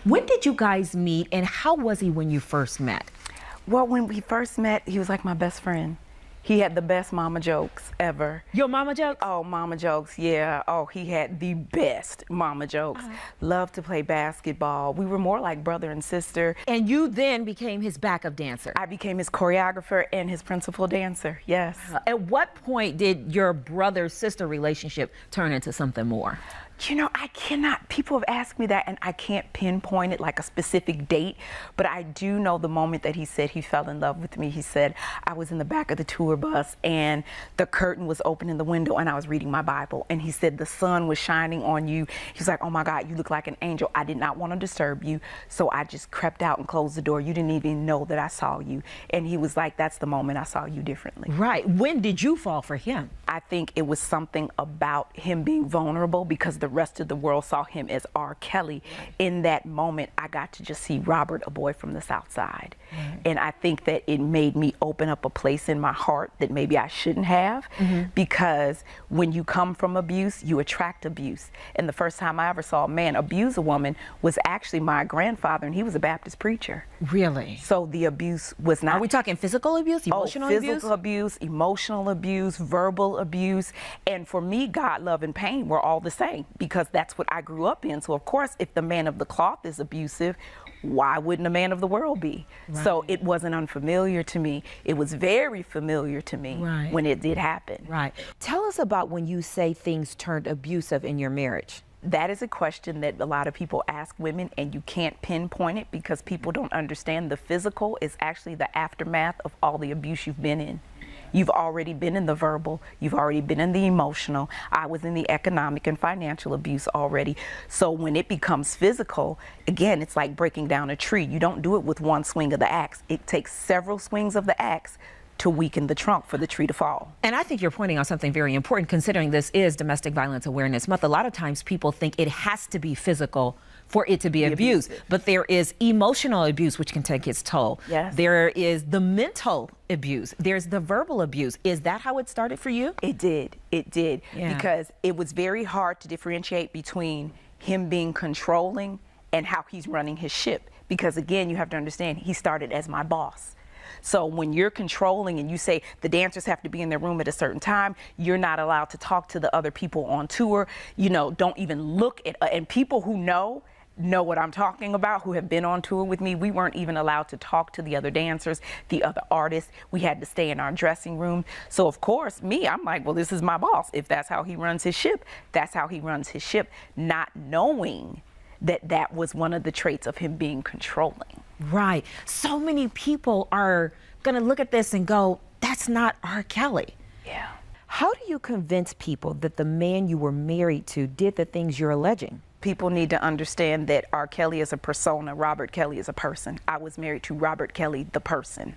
When did you guys meet, and how was he when you first met? Well, when we first met, he was like my best friend. He had the best mama jokes ever. Your mama jokes? Oh, mama jokes, yeah. Oh, he had the best mama jokes. Loved to play basketball. We were more like brother and sister. And you then became his backup dancer. I became his choreographer and his principal dancer, yes. At what point did your brother-sister relationship turn into something more? You know, I cannot, people have asked me that and I can't pinpoint it like a specific date, but I do know the moment that he said he fell in love with me. He said, I was in the back of the tour bus and the curtain was open in the window and I was reading my Bible. And he said, the sun was shining on you. He was like, oh my God, you look like an angel. I did not want to disturb you. So I just crept out and closed the door. You didn't even know that I saw you. And he was like, that's the moment I saw you differently. Right. When did you fall for him? I think it was something about him being vulnerable because the rest of the world saw him as R. Kelly. In that moment, I got to just see Robert, a boy from the South Side. And I think that it made me open up a place in my heart that maybe I shouldn't have, because when you come from abuse, you attract abuse. And the first time I ever saw a man abuse a woman was actually my grandfather, and he was a Baptist preacher. Really? So the abuse was not... Are we talking physical abuse, emotional abuse? Physical abuse, emotional abuse, verbal abuse. And for me, God, love, and pain were all the same because that's what I grew up in. So of course, if the man of the cloth is abusive, why wouldn't a man of the world be? Right. So it wasn't unfamiliar to me. It was very familiar to me when it did happen. Right. Tell us about when you say things turned abusive in your marriage. That is a question that a lot of people ask women, and you can't pinpoint it because people don't understand the physical is actually the aftermath of all the abuse you've been in. You've already been in the verbal, you've already been in the emotional. I was in the economic and financial abuse already. So when it becomes physical, again, it's like breaking down a tree. You don't do it with one swing of the axe. It takes several swings of the axe to weaken the trunk for the tree to fall. And I think you're pointing out something very important, considering this is Domestic Violence Awareness Month. A lot of times people think it has to be physical for it to be abuse, but there is emotional abuse, which can take its toll. Yes. There is the mental abuse. There's the verbal abuse. Is that how it started for you? It did. It did. Yeah. Because it was very hard to differentiate between him being controlling and how he's running his ship. Because again, you have to understand, he started as my boss. So when you're controlling and you say the dancers have to be in their room at a certain time, you're not allowed to talk to the other people on tour, you know, don't even look at, and people who know what I'm talking about, who have been on tour with me, we weren't even allowed to talk to the other dancers, the other artists. We had to stay in our dressing room. So of course, I'm like, well, this is my boss. If that's how he runs his ship, that's how he runs his ship, not knowing that that was one of the traits of him being controlling. Right. So many people are going to look at this and go, that's not R. Kelly. Yeah. How do you convince people that the man you were married to did the things you're alleging? People need to understand that R. Kelly is a persona, Robert Kelly is a person. I was married to Robert Kelly, the person.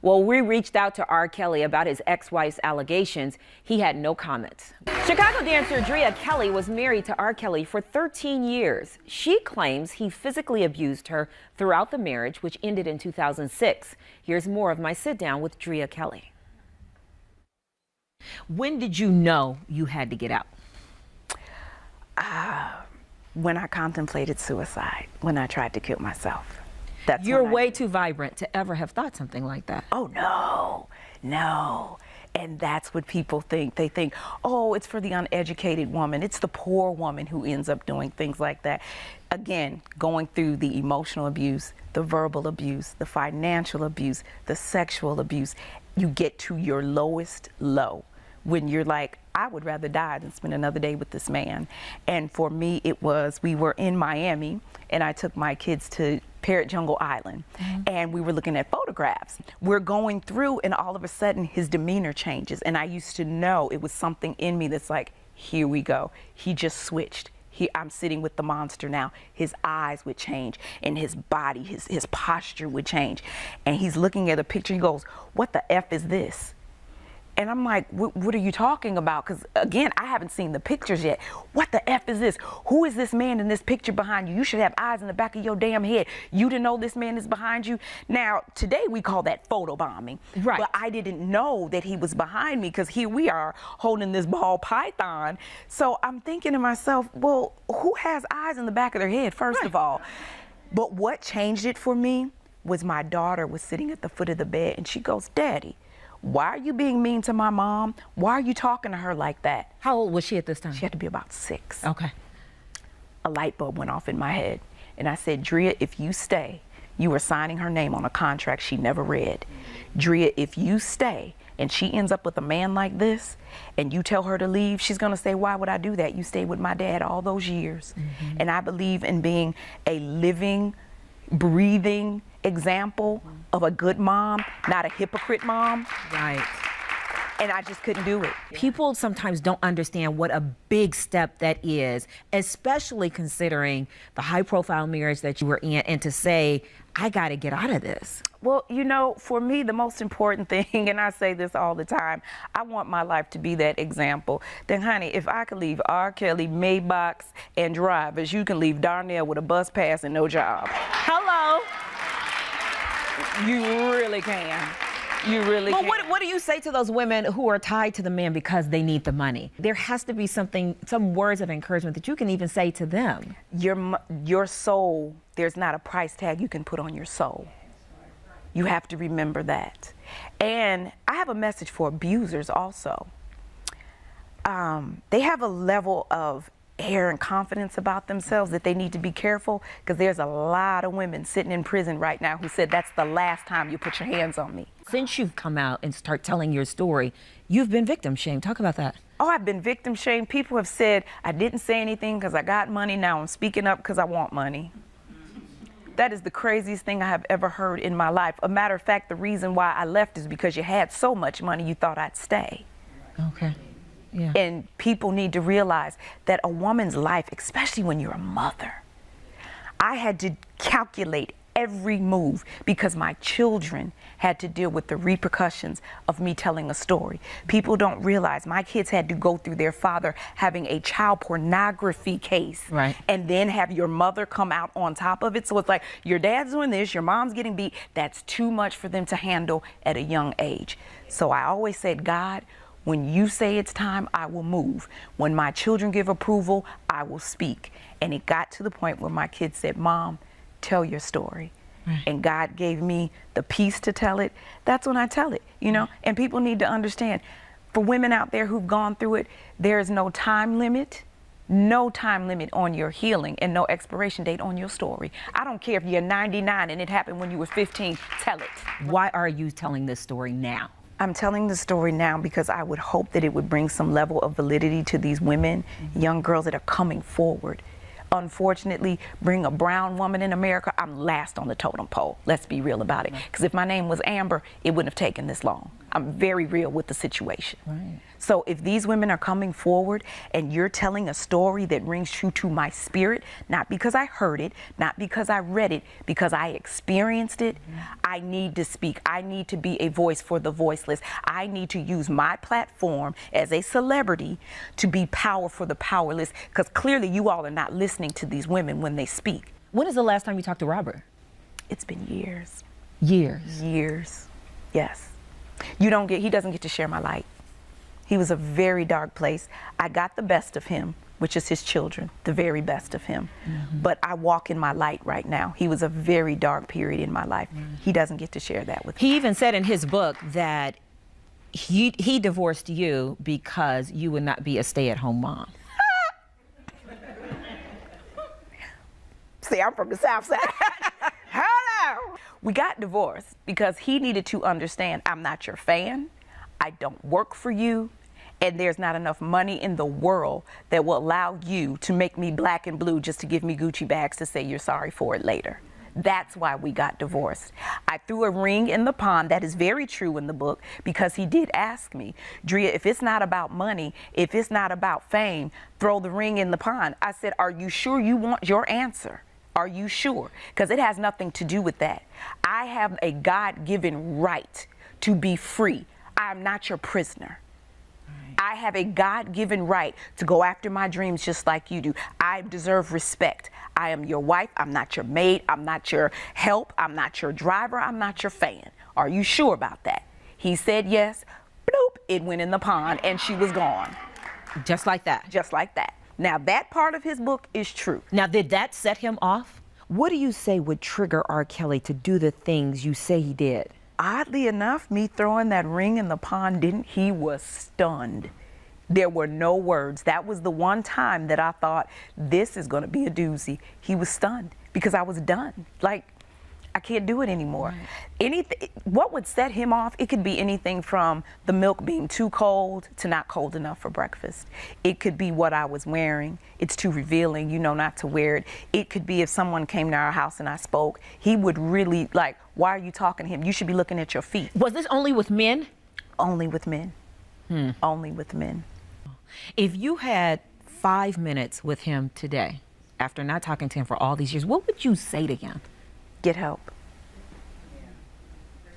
Well, we reached out to R. Kelly about his ex-wife's allegations. He had no comments. Chicago dancer Drea Kelly was married to R. Kelly for 13 years. She claims he physically abused her throughout the marriage, which ended in 2006. Here's more of my sit-down with Drea Kelly. When did you know you had to get out? When I contemplated suicide, when I tried to kill myself. You're way too vibrant to ever have thought something like that. Oh, no, no. And that's what people think. They think, oh, it's for the uneducated woman. It's the poor woman who ends up doing things like that. Again, going through the emotional abuse, the verbal abuse, the financial abuse, the sexual abuse, you get to your lowest low when you're like, I would rather die than spend another day with this man. And for me, it was, we were in Miami and I took my kids to Parrot Jungle Island and we were looking at photographs. We're going through and all of a sudden his demeanor changes. And I used to know it was something in me that's like, here we go. He just switched. I'm sitting with the monster now. His eyes would change and his body, his posture would change. And he's looking at a picture, he goes, what the F is this? And I'm like, what are you talking about? Because again, I haven't seen the pictures yet. What the F is this? Who is this man in this picture behind you? You should have eyes in the back of your damn head. You didn't know this man is behind you. Now, today we call that photo bombing. Right. But I didn't know that he was behind me because here we are holding this ball python. So I'm thinking to myself, well, who has eyes in the back of their head, first of all? But what changed it for me was my daughter was sitting at the foot of the bed and she goes, Daddy, why are you being mean to my mom? Why are you talking to her like that? How old was she at this time? She had to be about 6. Okay. A light bulb went off in my head. And I said, Drea, if you stay, you are signing her name on a contract she never read. Drea, if you stay and she ends up with a man like this and you tell her to leave, she's going to say, why would I do that? You stayed with my dad all those years. And I believe in being a living, breathing example of a good mom, not a hypocrite mom. Right. And I just couldn't do it. People sometimes don't understand what a big step that is, especially considering the high-profile marriage that you were in, and to say, I got to get out of this. Well, you know, for me, the most important thing, and I say this all the time, I want my life to be that example. Then, honey, if I could leave R. Kelly, Maybachs, and drivers, you can leave Darnell with a bus pass and no job. Hello. You really can. You really Well, can. what do you say to those women who are tied to the man because they need the money? There has to be some words of encouragement that you can even say to them. Your soul, there's not a price tag you can put on your soul. You have to remember that. And I have a message for abusers also. They have a level of air and confidence about themselves that they need to be careful, because there's a lot of women sitting in prison right now who said that's the last time you put your hands on me. Since you've come out and start telling your story, you've been victim shamed. Talk about that. Oh, I've been victim shamed. People have said I didn't say anything because I got money. Now I'm speaking up because I want money. That is the craziest thing I have ever heard in my life. A matter of fact, the reason why I left is because you had so much money you thought I'd stay. Okay. Yeah. And people need to realize that a woman's life, especially when you're a mother, I had to calculate every move because my children had to deal with the repercussions of me telling a story. People don't realize my kids had to go through their father having a child pornography case, right, and then have your mother come out on top of it. So it's like, your dad's doing this, your mom's getting beat. That's too much for them to handle at a young age. So I always said, God, when you say it's time, I will move. When my children give approval, I will speak. And it got to the point where my kids said, Mom, tell your story. Right. And God gave me the peace to tell it. That's when I tell it, you know? And people need to understand, for women out there who've gone through it, there is no time limit on your healing, and no expiration date on your story. I don't care if you're 99 and it happened when you were 15, tell it. Why are you telling this story now? I'm telling the story now because I would hope that it would bring some level of validity to these women, young girls that are coming forward. Unfortunately, bring a brown woman in America, I'm last on the totem pole. Let's be real about it. Because if my name was Amber, it wouldn't have taken this long. I'm very real with the situation. Right. So if these women are coming forward and you're telling a story that rings true to my spirit, not because I heard it, not because I read it, because I experienced it, I need to speak. I need to be a voice for the voiceless. I need to use my platform as a celebrity to be power for the powerless, because clearly you all are not listening to these women when they speak. When is the last time you talked to Robert? It's been years. Years? Years, yes. He doesn't get to share my light. He was a very dark place. I got the best of him, which is his children, the very best of him. But I walk in my light right now. He was a very dark period in my life. He doesn't get to share that with me. He even said in his book that he divorced you because you would not be a stay-at-home mom. See, I'm from the South Side. Hello. We got divorced because he needed to understand I'm not your fan. I don't work for you. And there's not enough money in the world that will allow you to make me black and blue just to give me Gucci bags to say you're sorry for it later. That's why we got divorced. I threw a ring in the pond. That is very true in the book, because he did ask me, Drea, if it's not about money, if it's not about fame, throw the ring in the pond. I said, are you sure you want your answer? Are you sure? Because it has nothing to do with that. I have a God-given right to be free. I'm not your prisoner. I have a God-given right to go after my dreams just like you do. I deserve respect. I am your wife. I'm not your maid. I'm not your help. I'm not your driver. I'm not your fan. Are you sure about that? He said yes. Bloop. It went in the pond and she was gone. Just like that? Just like that. Now, that part of his book is true. Now, did that set him off? What do you say would trigger R. Kelly to do the things you say he did? Oddly enough, me throwing that ring in the pond didn't. He was stunned. There were no words. That was the one time that I thought, this is going to be a doozy. He was stunned because I was done. Like, I can't do it anymore. Right. Anything, what would set him off? It could be anything from the milk being too cold to not cold enough for breakfast. It could be what I was wearing. It's too revealing, you know, not to wear it. It could be if someone came to our house and I spoke, he would really like, why are you talking to him? You should be looking at your feet. Was this only with men? Only with men. Only with men. If you had 5 minutes with him today, after not talking to him for all these years, what would you say to him? Get help.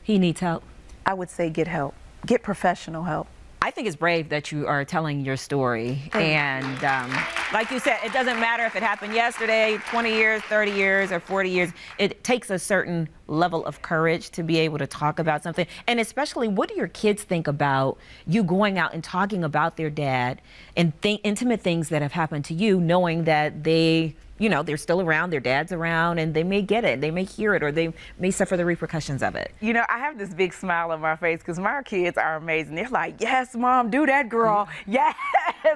He needs help? I would say get help. Get professional help. I think it's brave that you are telling your story. And like you said, it doesn't matter if it happened yesterday, 20 years, 30 years, or 40 years. It takes a certain level of courage to be able to talk about something. And especially, what do your kids think about you going out and talking about their dad and intimate things that have happened to you, knowing that they, you know, they're still around, their dad's around, and they may get it, they may hear it, or they may suffer the repercussions of it. You know, I have this big smile on my face because my kids are amazing. They're like, yes, Mom, do that, girl. Yes.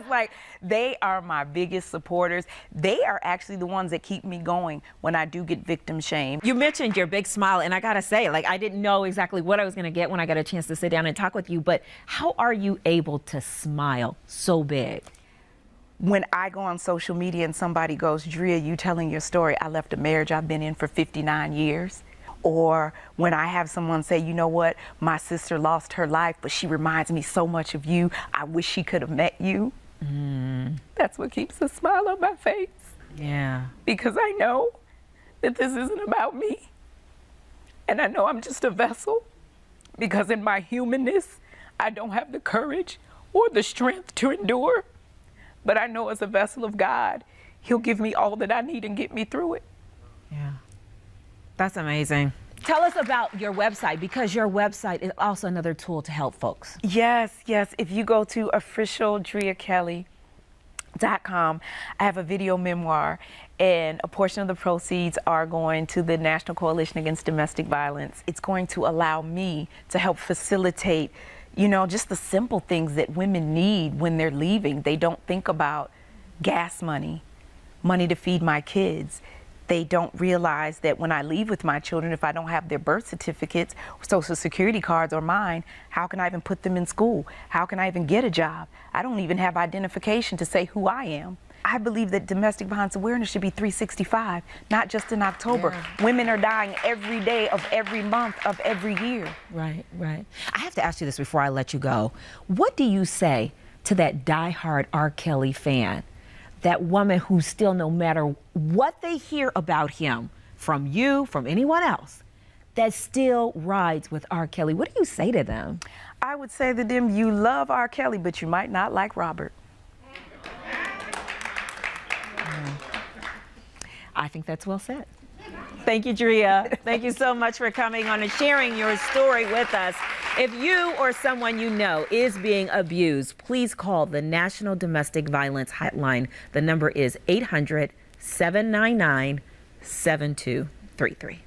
Like, they are my biggest supporters. They are actually the ones that keep me going when I do get victim shamed. You mentioned your big smile, and I gotta say, like, I didn't know exactly what I was gonna get when I got a chance to sit down and talk with you, but how are you able to smile so big? When I go on social media and somebody goes, Drea, you telling your story, I left a marriage I've been in for 59 years. Or when I have someone say, you know what, my sister lost her life, but she reminds me so much of you. I wish she could have met you. That's what keeps a smile on my face. Yeah. Because I know that this isn't about me. And I know I'm just a vessel. Because in my humanness, I don't have the courage or the strength to endure. But I know as a vessel of God, He'll give me all that I need and get me through it. Yeah. That's amazing. Tell us about your website, because your website is also another tool to help folks. Yes, yes. If you go to officialdreakelly.com, I have a video memoir, and a portion of the proceeds are going to the National Coalition Against Domestic Violence. It's going to allow me to help facilitate, you know, just the simple things that women need when they're leaving. They don't think about gas money, money to feed my kids. They don't realize that when I leave with my children, if I don't have their birth certificates, social security cards or mine, how can I even put them in school? How can I even get a job? I don't even have identification to say who I am. I believe that domestic violence awareness should be 365, not just in October. Yeah. Women are dying every day of every month of every year. Right, right. I have to ask you this before I let you go. What do you say to that diehard R. Kelly fan? That woman who still, no matter what they hear about him, from you, from anyone else, that still rides with R. Kelly. What do you say to them? I would say to them, you love R. Kelly, but you might not like Robert. I think that's well said. Thank you, Drea. Thank you so much for coming on and sharing your story with us. If you or someone you know is being abused, please call the National Domestic Violence Hotline. The number is 800-799-7233.